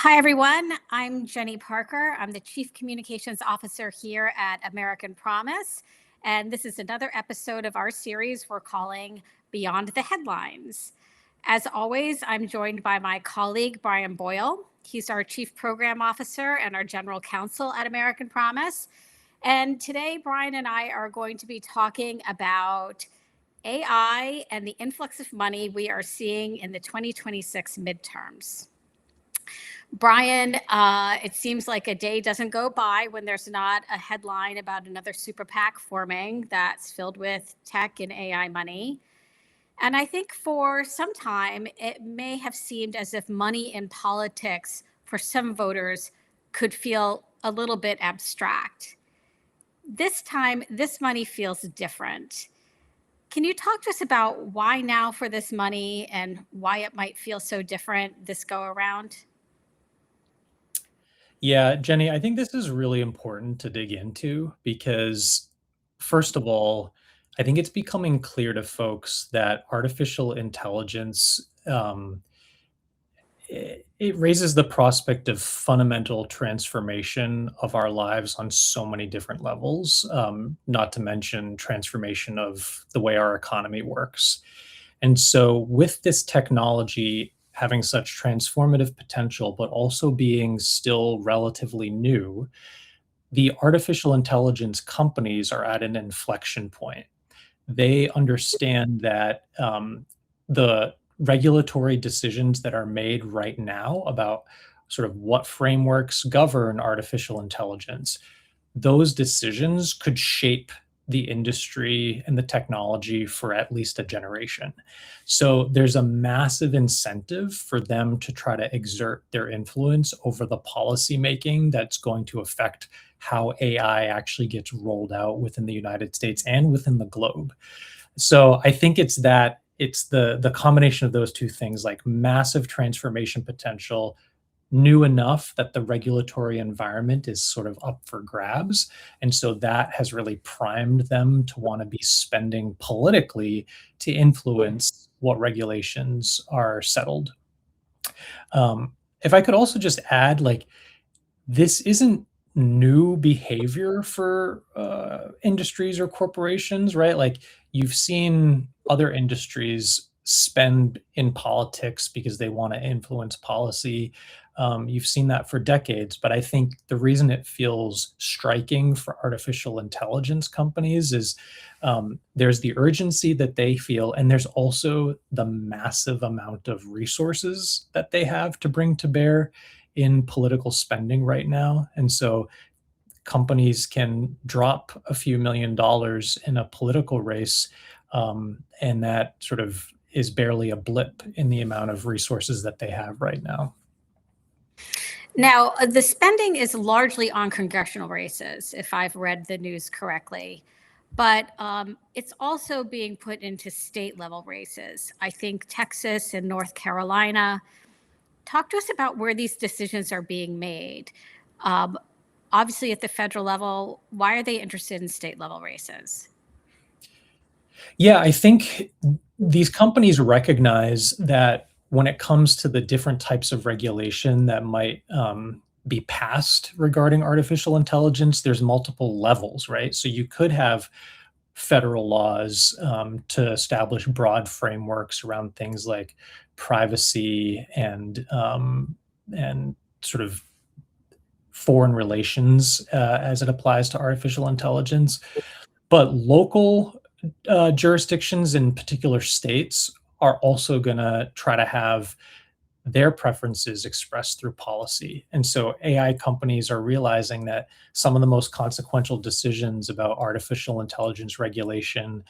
Hi, everyone. I'm Jenny Parker. I'm the Chief Communications Officer here at American Promise. And this is another episode of our series we're calling Beyond the Headlines. As always, I'm joined by my colleague, Brian Boyle. He's our Chief Program Officer and our General Counsel at American Promise. And today, Brian and I are going to be talking about AI and the influx of money we are seeing in the 2026 midterms. Brian, it seems like a day doesn't go by when there's not a headline about another super PAC forming that's filled with tech and AI money. And I think for some time, it may have seemed as if money in politics for some voters could feel a little bit abstract. This time, this money feels different. Can you talk to us about why now for this money and why it might feel so different this go around? Yeah, Jenny, I think this is really important to dig into because, first of all, I think it's becoming clear to folks that artificial intelligence it raises the prospect of fundamental transformation of our lives on so many different levels, not to mention transformation of the way our economy works. And so, with this technology having such transformative potential, but also being still relatively new, the artificial intelligence companies are at an inflection point. They understand that the regulatory decisions that are made right now about sort of what frameworks govern artificial intelligence, those decisions could shape the industry and the technology for at least a generation. So there's a massive incentive for them to try to exert their influence over the policy making that's going to affect how AI actually gets rolled out within the United States and within the globe. So I think it's the combination of those two things, like massive transformation potential, new enough that the regulatory environment is sort of up for grabs. And so that has really primed them to want to be spending politically to influence what regulations are settled. If I could also just add, like, this isn't new behavior for industries or corporations, right? Like, you've seen other industries spend in politics because they want to influence policy. You've seen that for decades, but I think the reason it feels striking for artificial intelligence companies is there's the urgency that they feel, and there's also the massive amount of resources that they have to bring to bear in political spending right now. And so companies can drop a few $1 million in a political race, and that sort of is barely a blip in the amount of resources that they have right now. Now, the spending is largely on congressional races, if I've read the news correctly, but it's also being put into state level races. I think Texas and North Carolina. Talk to us about where these decisions are being made. Um, Obviously, at the federal level, why are they interested in state level races? Yeah, I think these companies recognize that when it comes to the different types of regulation that might be passed regarding artificial intelligence, there's multiple levels, right? So you could have federal laws to establish broad frameworks around things like privacy and sort of foreign relations as it applies to artificial intelligence. But local jurisdictions in particular states are also going to try to have their preferences expressed through policy. And so AI companies are realizing that some of the most consequential decisions about artificial intelligence regulation,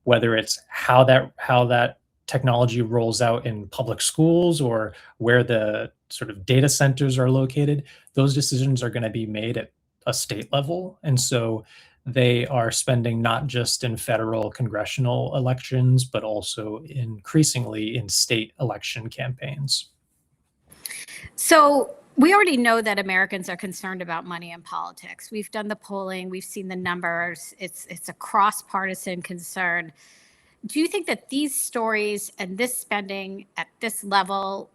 whether it's how that technology rolls out in public schools or where the sort of data centers are located, those decisions are going to be made at a state level. And so they are spending not just in federal congressional elections, but also increasingly in state election campaigns. So, we already know that Americans are concerned about money in politics. We've done the polling, we've seen the numbers. It's a cross-partisan concern. Do you think that these stories and this spending at this level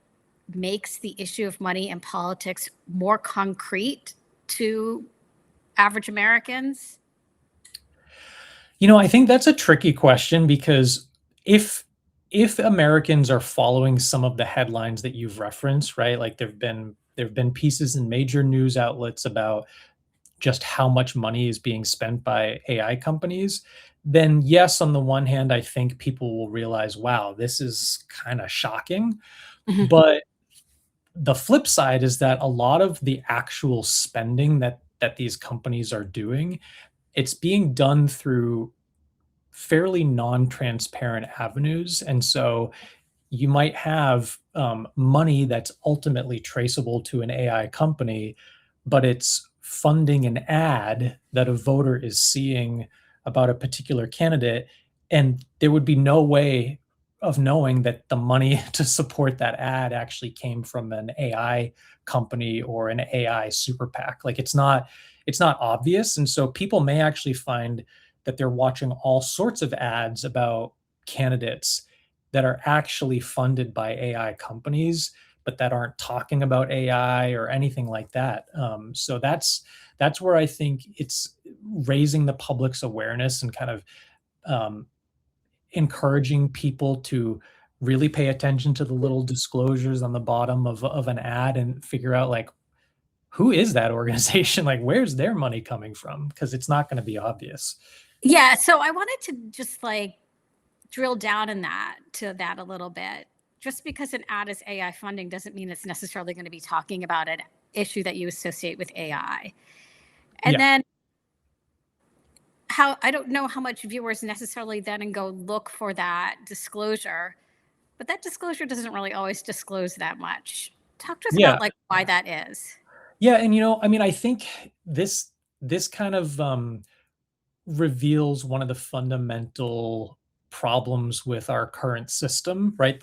makes the issue of money and politics more concrete to average Americans? I think that's a tricky question because if Americans are following some of the headlines that you've referenced, right? Like there've been pieces in major news outlets about just how much money is being spent by AI companies, then yes, on the one hand, I think people will realize, wow, this is kind of shocking. Mhm. But the flip side is that a lot of the actual spending that these companies are doing, it's being done through fairly non-transparent avenues. And so you might have money that's ultimately traceable to an AI company, but it's funding an ad that a voter is seeing about a particular candidate. And there would be no way of knowing that the money to support that ad actually came from an AI company or an AI super PAC. Like it's not obvious. And so people may actually find that they're watching all sorts of ads about candidates that are actually funded by AI companies, but that aren't talking about AI or anything like that. So that's where I think it's raising the public's awareness and kind of um, encouraging people to really pay attention to the little disclosures on the bottom of an ad and figure out like who is that organization, like where's their money coming from, because it's not going to be obvious. Yeah, so I wanted to just like drill down in that to that a little bit. Just because an ad is AI funding doesn't mean it's necessarily going to be talking about an issue that you associate with AI. And Yeah. then how I don't know how much viewers necessarily then and go look for that disclosure, but that disclosure doesn't really always disclose that much. Talk to us Yeah. about like why that is. Yeah, and I mean, I think this kind of reveals one of the fundamental problems with our current system, right?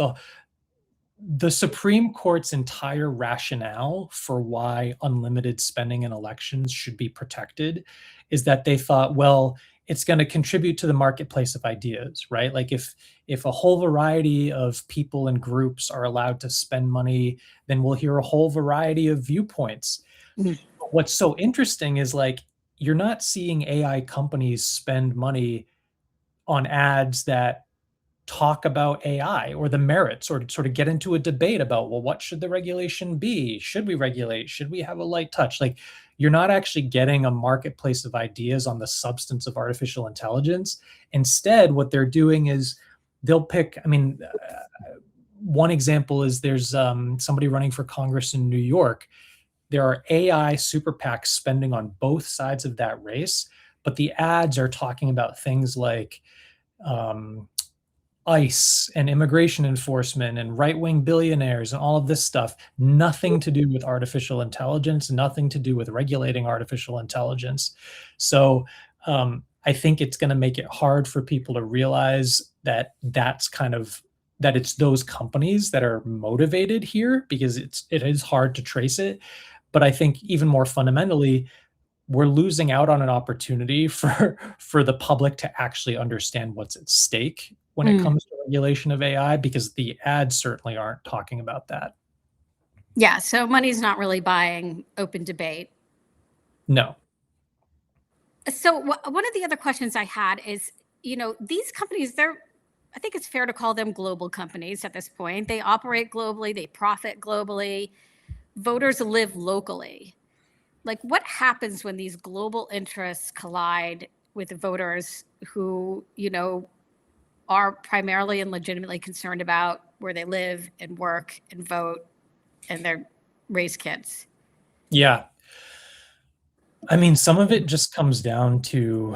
The Supreme Court's entire rationale for why unlimited spending in elections should be protected is that they thought, well, it's going to contribute to the marketplace of ideas, right? Like if a whole variety of people and groups are allowed to spend money, then we'll hear a whole variety of viewpoints. Mhm. But what's so interesting is like you're not seeing AI companies spend money on ads that talk about AI or the merits or to sort of get into a debate about, well, what should the regulation be? Should we regulate? Should we have a light touch? Like, you're not actually getting a marketplace of ideas on the substance of artificial intelligence. Instead, what they're doing is they'll pick, I mean, one example is there's somebody running for Congress in New York. There are AI super PACs spending on both sides of that race, but the ads are talking about things like um, ICE and immigration enforcement and right wing billionaires and all of this stuff, nothing to do with artificial intelligence, nothing to do with regulating artificial intelligence. So I think it's going to make it hard for people to realize that that it's those companies that are motivated here because it is hard to trace it. But I think even more fundamentally, we're losing out on an opportunity for the public to actually understand what's at stake when it Mm. comes to regulation of AI, because the ads certainly aren't talking about that. Yeah, so money's not really buying open debate. No. So one of the other questions I had is, these companies, I think it's fair to call them global companies at this point. They operate globally, they profit globally, voters live locally. Like, what happens when these global interests collide with the voters who, are primarily and legitimately concerned about where they live and work and vote and their raise kids? Yeah. I mean, some of it just comes down to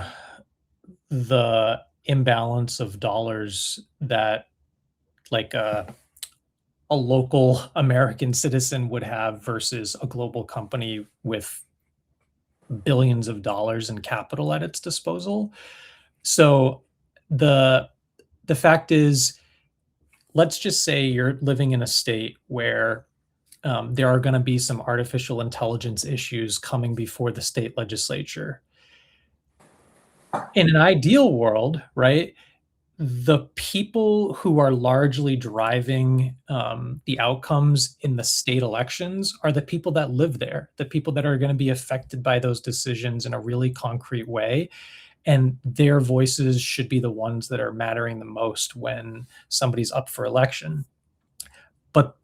the imbalance of dollars that like a local American citizen would have versus a global company with billions of dollars in capital at its disposal. So the the fact is, let's just say you're living in a state where there are going to be some artificial intelligence issues coming before the state legislature. In an ideal world, right, the people who are largely driving the outcomes in the state elections are the people that live there, the people that are going to be affected by those decisions in a really concrete way. And their voices should be the ones that are mattering the most when somebody's up for election. But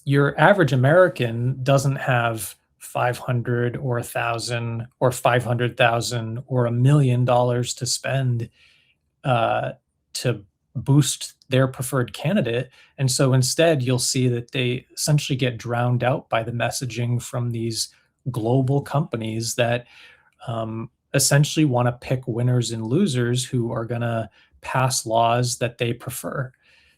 your average American doesn't have 500 or 1,000 or 500,000 or $1 million to spend to boost their preferred candidate. And so instead, you'll see that they essentially get drowned out by the messaging from these global companies that essentially want to pick winners and losers who are going to pass laws that they prefer.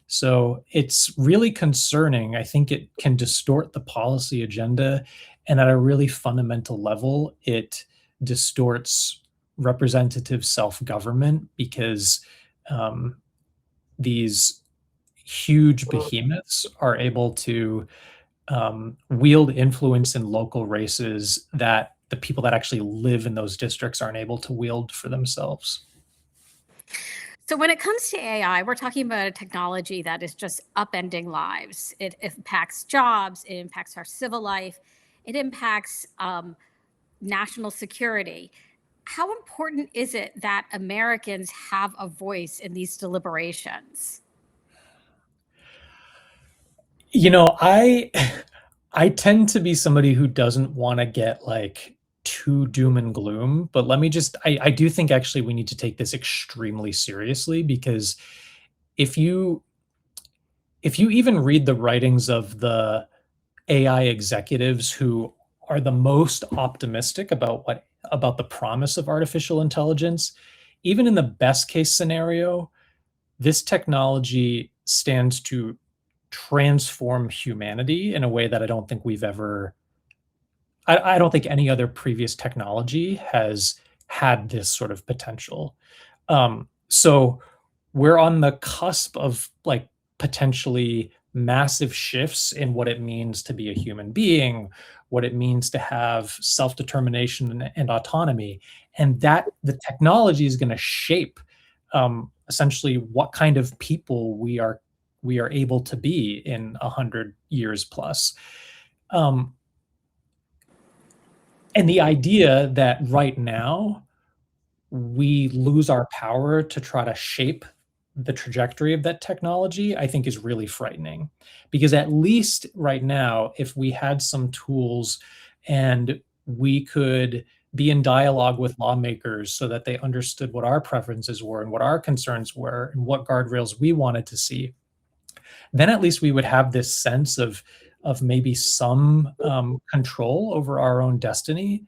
So it's really concerning. I think it can distort the policy agenda. And at a really fundamental level, it distorts representative self government because um, these huge behemoths are able to wield influence in local races that the people that actually live in those districts aren't able to wield for themselves. So, when it comes to AI, we're talking about a technology that is just upending lives. It impacts jobs, it impacts our civil life, it impacts national security. How important is it that Americans have a voice in these deliberations? You know, I tend to be somebody who doesn't want to get like too doom and gloom, but let me just I do think actually we need to take this extremely seriously because if you if you even read the writings of the AI executives who are the most optimistic about the promise of artificial intelligence, even in the best case scenario, this technology stands to transform humanity in a way that I don't think we've ever I don't think any other previous technology has had this sort of potential. So we're on the cusp of like potentially massive shifts in what it means to be a human being, what it means to have self-determination and autonomy, and that the technology is going to shape essentially what kind of people we are able to be in 100 years plus. Um, and the idea that right now we lose our power to try to shape the trajectory of that technology, I think is really frightening. Because at least right now, if we had some tools and we could be in dialogue with lawmakers so that they understood what our preferences were and what our concerns were and what guardrails we wanted to see, then at least we would have this sense of maybe some control over our own destiny.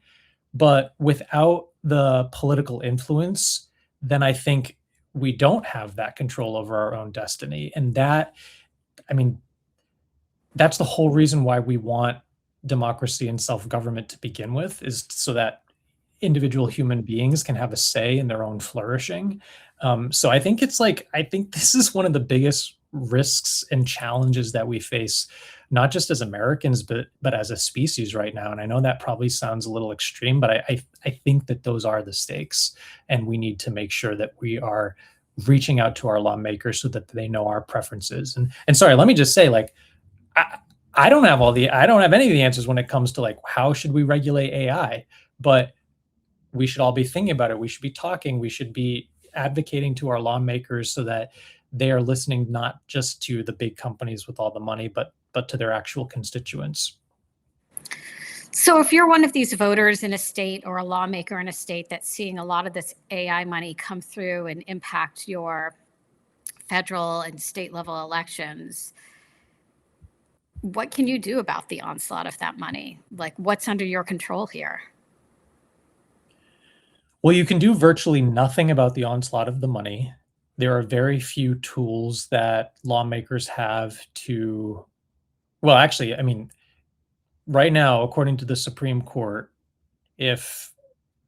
But without the political influence, then I think we don't have that control over our own destiny. And that, I mean, that's the whole reason why we want democracy and self-government to begin with, is so that individual human beings can have a say in their own flourishing. So I think it's like, I think this is one of the biggest risks and challenges that we face, not just as Americans, but as a species right now. And I know that probably sounds a little extreme, but I think that those are the stakes, and we need to make sure that we are reaching out to our lawmakers so that they know our preferences. And sorry, let me just say, like, I, I don't have any of the answers when it comes to like how should we regulate AI, but we should all be thinking about it. We should be talking. We should be advocating to our lawmakers so that they are listening not just to the big companies with all the money, but to their actual constituents. So, if you're one of these voters in a state or a lawmaker in a state that's seeing a lot of this AI money come through and impact your federal and state level elections, what can you do about the onslaught of that money? Like, what's under your control here? Well, you can do virtually nothing about the onslaught of the money. There are very few tools that lawmakers have to, well, actually, I mean, right now, according to the Supreme Court, if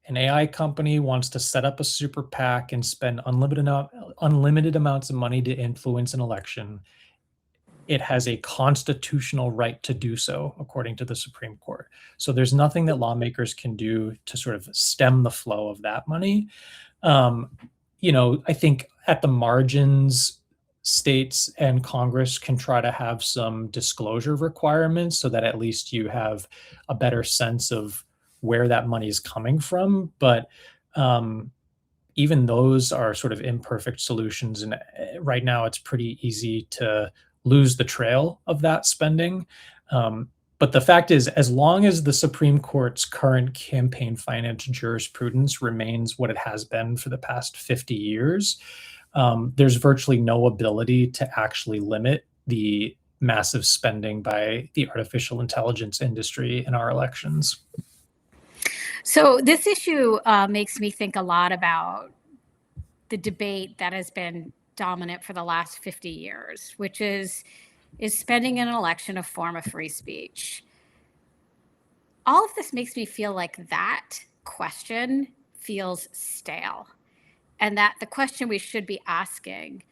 an AI company wants to set up a super PAC and spend unlimited amounts of money to influence an election, it has a constitutional right to do so, according to the Supreme Court. So there's nothing that lawmakers can do to sort of stem the flow of that money. Um, I think at the margins, states and Congress can try to have some disclosure requirements so that at least you have a better sense of where that money is coming from. But um, even those are sort of imperfect solutions. And right now, it's pretty easy to lose the trail of that spending. Um, but the fact is, as long as the Supreme Court's current campaign finance jurisprudence remains what it has been for the past 50 years, there's virtually no ability to actually limit the massive spending by the artificial intelligence industry in our elections. So this issue makes me think a lot about the debate that has been dominant for the last 50 years, which is spending in an election a form of free speech? All of this makes me feel like that question feels stale, and that the question we should be asking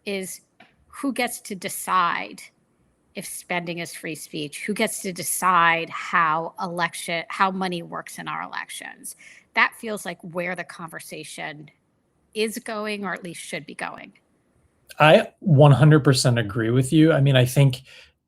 is who gets to decide if spending is free speech? Who gets to decide how money works in our elections? That feels like where the conversation is going, or at least should be going. I 100% agree with you. I mean, I think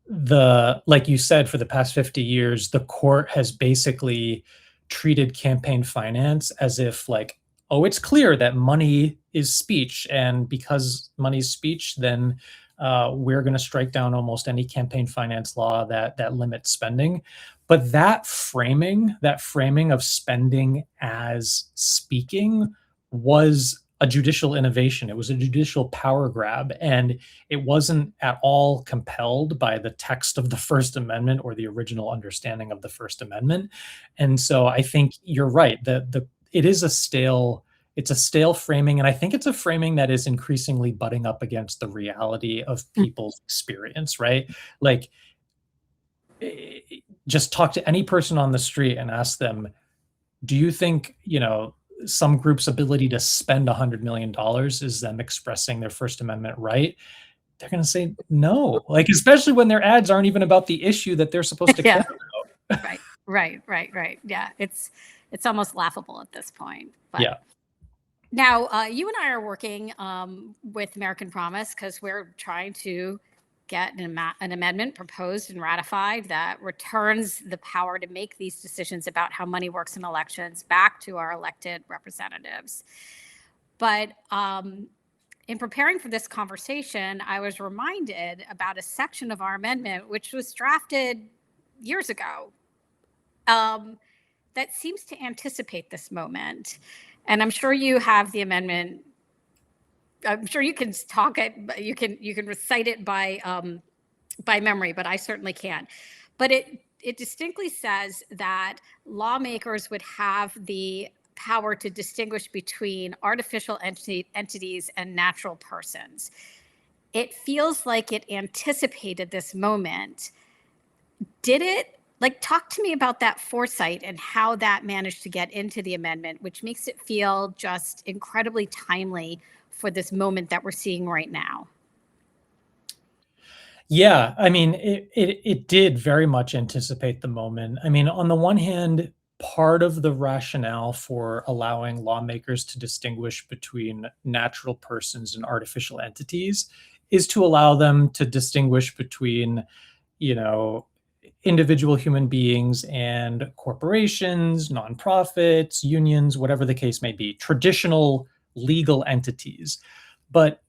like you said, for the past 50 years, the court has basically treated campaign finance as if, like, oh, it's clear that money is speech. And because money is speech, then we're going to strike down almost any campaign finance law that limits spending. But that framing of spending as speaking was a judicial innovation. It was a judicial power grab, and it wasn't at all compelled by the text of the First Amendment or the original understanding of the First Amendment. And so I think you're right. It's a stale framing, and I think it's a framing that is increasingly butting up against the reality of people's experience, right? Like, just talk to any person on the street and ask them, do you think, some group's ability to spend $100 million is them expressing their First Amendment right? They're going to say no, like, especially when their ads aren't even about the issue that they're supposed to care about. Right. Yeah, it's almost laughable at this point. But Yeah. now, you and I are working with American Promise because we're trying to get an amendment proposed and ratified that returns the power to make these decisions about how money works in elections back to our elected representatives. But in preparing for this conversation, I was reminded about a section of our amendment which was drafted years ago that seems to anticipate this moment. And I'm sure you have the amendment. I'm sure you can talk it. You can recite it by memory, but I certainly can't. But it distinctly says that lawmakers would have the power to distinguish between artificial entities and natural persons. It feels like it anticipated this moment. Did it? Like, talk to me about that foresight and how that managed to get into the amendment, which makes it feel just incredibly timely for this moment that we're seeing right now. Yeah, I mean, it did very much anticipate the moment. I mean, on the one hand, part of the rationale for allowing lawmakers to distinguish between natural persons and artificial entities is to allow them to distinguish between, individual human beings and corporations, nonprofits, unions, whatever the case may be, traditional legal entities. But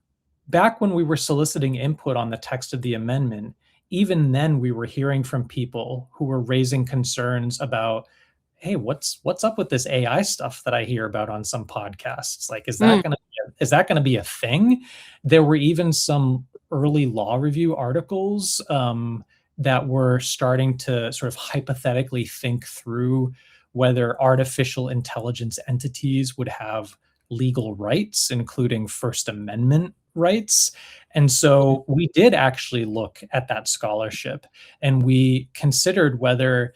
back when we were soliciting input on the text of the amendment, even then we were hearing from people who were raising concerns about, hey, what's up with this AI stuff that I hear about on some podcasts? Like, is that going to be a thing? There were even some early law review articles that were starting to sort of hypothetically think through whether artificial intelligence entities would have legal rights, including First Amendment rights. And so we did actually look at that scholarship, and we considered whether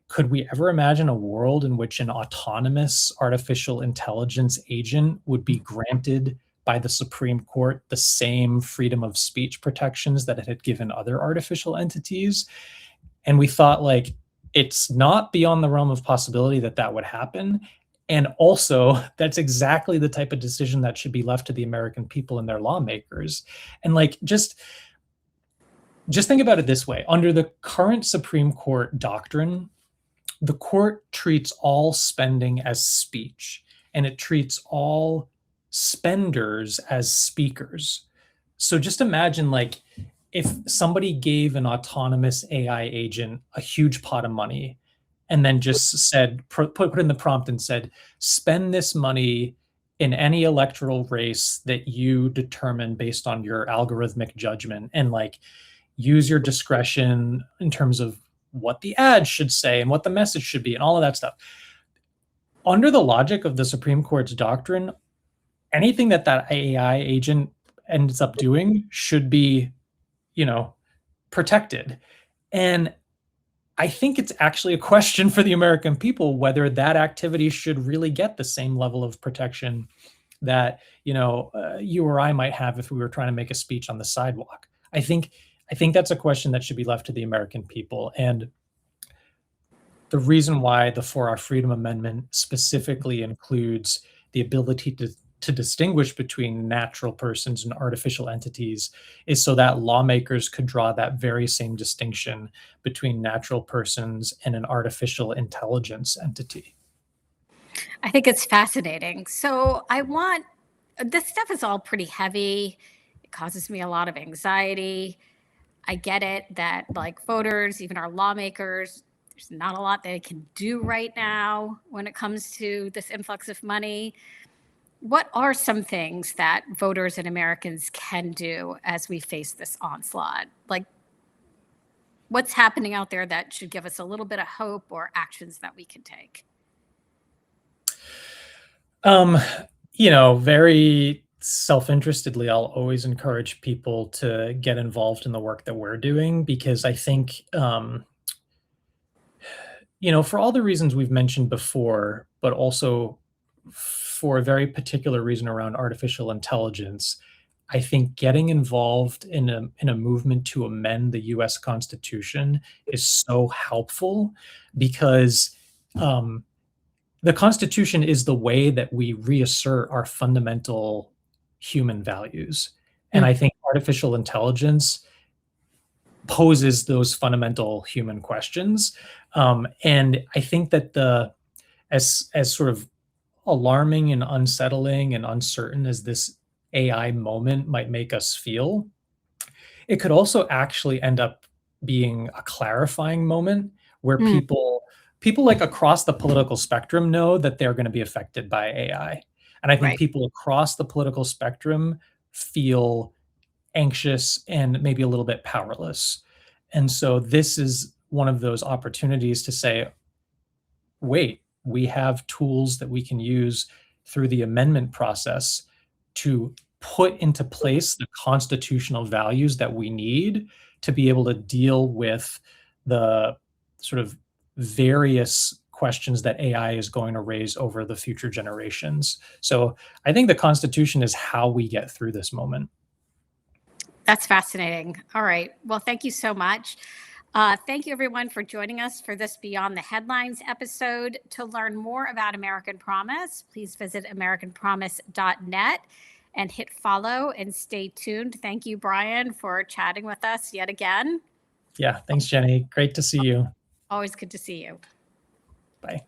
could we ever imagine a world in which an autonomous artificial intelligence agent would be granted by the Supreme Court the same freedom of speech protections that it had given other artificial entities. And we thought, like, it's not beyond the realm of possibility that would happen. And also, that's exactly the type of decision that should be left to the American people and their lawmakers. And like, just think about it this way. Under the current Supreme Court doctrine, the court treats all spending as speech, and it treats all spenders as speakers. So just imagine, like, if somebody gave an autonomous AI agent a huge pot of money and then just said, put in the prompt and said, spend this money in any electoral race that you determine based on your algorithmic judgment, and like use your discretion in terms of what the ad should say and what the message should be and all of that stuff. Under the logic of the Supreme Court's doctrine, anything that AI agent ends up doing should be, protected. And I think it's actually a question for the American people whether that activity should really get the same level of protection that you or I might have if we were trying to make a speech on the sidewalk. I think that's a question that should be left to the American people. And the reason why the For Our Freedom Amendment specifically includes the ability to distinguish between natural persons and artificial entities is so that lawmakers could draw that very same distinction between natural persons and an artificial intelligence entity. I think it's fascinating. So this stuff is all pretty heavy. It causes me a lot of anxiety. I get it that like voters, even our lawmakers, there's not a lot they can do right now when it comes to this influx of money. What are some things that voters and Americans can do as we face this onslaught? Like, what's happening out there that should give us a little bit of hope or actions that we can take? Very self-interestedly, I'll always encourage people to get involved in the work that we're doing, because I think, for all the reasons we've mentioned before, but also for a very particular reason around artificial intelligence, I think getting involved in a movement to amend the US Constitution is so helpful, because the Constitution is the way that we reassert our fundamental human values. And I think artificial intelligence poses those fundamental human questions. And I think that as sort of alarming and unsettling and uncertain as this AI moment might make us feel, it could also actually end up being a clarifying moment where people like across the political spectrum know that they're going to be affected by AI. And I think Right. people across the political spectrum feel anxious and maybe a little bit powerless. And so this is one of those opportunities to say, wait, we have tools that we can use through the amendment process to put into place the constitutional values that we need to be able to deal with the sort of various questions that AI is going to raise over the future generations. So I think the Constitution is how we get through this moment. That's fascinating. All right. Well, thank you so much. Thank you, everyone, for joining us for this Beyond the Headlines episode. To learn more about American Promise, please visit AmericanPromise.net and hit follow and stay tuned. Thank you, Brian, for chatting with us yet again. Yeah, thanks, Jenny. Great to see you. Always good to see you. Bye.